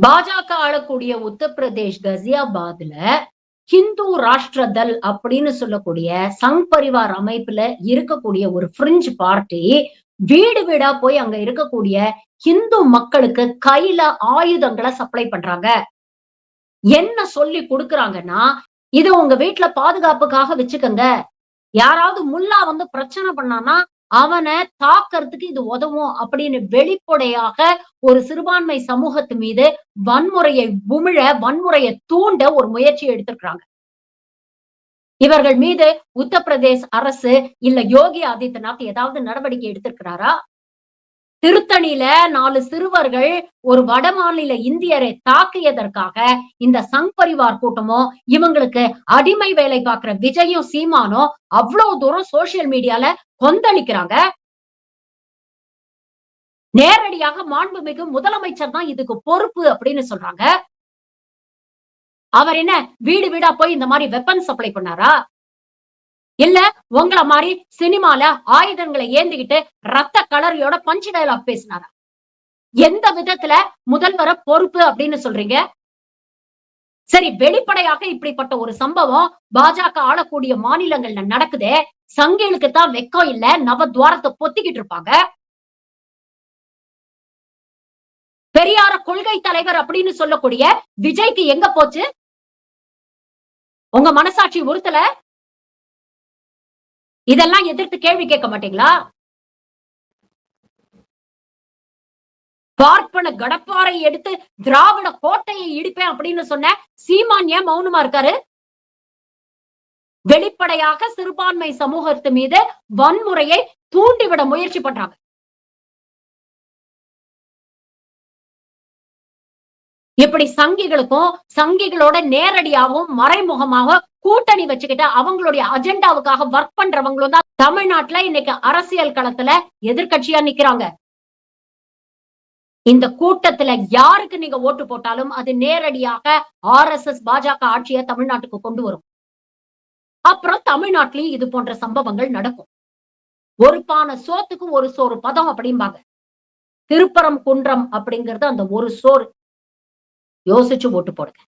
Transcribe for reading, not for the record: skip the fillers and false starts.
பாஜக ஆளக்கூடிய உத்தரப்பிரதேஷ் கசியாபாத்ல ஹிந்து ராஷ்டிர தள் அப்படின்னு சொல்லக்கூடிய சங் பரிவார் அமைப்புல இருக்கக்கூடிய ஒரு பிரிஞ்ச் பார்ட்டி வீடு வீடா போய் அங்க இருக்கக்கூடிய ஹிந்து மக்களுக்கு கையில ஆயுதங்களை சப்ளை பண்றாங்க. என்ன சொல்லி கொடுக்கறாங்கன்னா, இது உங்க வீட்டுல பாதுகாப்புக்காக வச்சுக்கங்க. யாராவது முல்லா வந்து பிரச்சனை பண்ணானா அவன தாக்கறதுக்கு இது உதவும் அப்படின்னு வெளிப்படையாக ஒரு சிறுபான்மை சமூகத்து மீது வன்முறையை வன்முறையை தூண்ட ஒரு முயற்சி எடுத்திருக்கிறாங்க. இவர்கள் மீது உத்தரப்பிரதேச அரசு இல்ல யோகி ஆதித்யநாத் ஏதாவது நடவடிக்கை எடுத்திருக்கிறாரா? திருத்தணியில 4 சிறுவர்கள் ஒரு வடமாநில இந்தியரை தாக்கியதற்காக இந்த சங் பரிவார் கூட்டமும் இவங்களுக்கு அடிமை வேலை பார்க்கிற விஜயும் சீமானும் அவ்வளவு தூரம் சோசியல் மீடியால கொந்தளிக்கிறாங்க. நேரடியாக மாண்புமிகு முதலமைச்சர் தான் இதுக்கு பொறுப்பு அப்படின்னு சொல்றாங்க. அவர் என்ன வீடு வீடா போய் இந்த மாதிரி வெப்பன் சப்ளை பண்ணாரா? இல்ல உங்கள மாதிரி சினிமால ஆயுதங்களை ஏந்திக்கிட்டு ரத்த கலரியோட பஞ்ச் டயலாக் பேசினாரா? எந்த விதத்துல முதல்வர பொறுப்பு அப்படின்னு சொல்றீங்க? சரி, வெளிப்படையாக இப்படிப்பட்ட ஒரு சம்பவம் பாஜக ஆளக்கூடிய மாநிலங்கள்ல நடக்குதே, சங்கிகளுக்கு தான் வெக்கம் இல்ல, நவத்வாரத்தை பொத்திக்கிட்டு இருப்பாங்க. பெரியார கொள்கை தலைவர் அப்படின்னு சொல்லக்கூடிய விஜய்க்கு எங்க போச்சு? உங்க மனசாட்சி உறுத்தல? இதெல்லாம் எதிர்த்து கேள்வி கேட்க மாட்டீங்களா? பார்ப்பன கடப்பாரை எடுத்து திராவிட கோட்டையை இடிப்பேன் அப்படின்னு சொன்ன சீமான் ஏன் மௌனமா இருக்காரு? வெளிப்படையாக சிறுபான்மை சமூகத்து மீது வன்முறையை தூண்டிவிட முயற்சி பண்றாங்க. இப்படி சங்கிகளுக்கும் சங்கிகளோட நேரடியாகவும் மறைமுகமாக கூட்டணி வச்சுக்கிட்டு அவங்களுடைய அஜெண்டாவுக்காக ஒர்க் பண்றவங்களும் தான் தமிழ்நாட்டுல இன்னைக்கு அரசியல் களத்துல எதிர்கட்சியா நிக்கிறாங்க. இந்த கூட்டத்துல யாருக்கு நீங்க ஓட்டு போட்டாலும் அது நேரடியாக RSS பாஜக ஆட்சியை தமிழ்நாட்டுக்கு கொண்டு வரும். அப்புறம் தமிழ்நாட்டிலையும் இது போன்ற சம்பவங்கள் நடக்கும். ஒரு பானை சோத்துக்கு ஒரு சோறு பதம் அப்படிம்பாங்க. திருப்பரம் குன்றம் அப்படிங்கிறது அந்த ஒரு சோறு. யோசிச்சு ஓட்டு போடுங்க.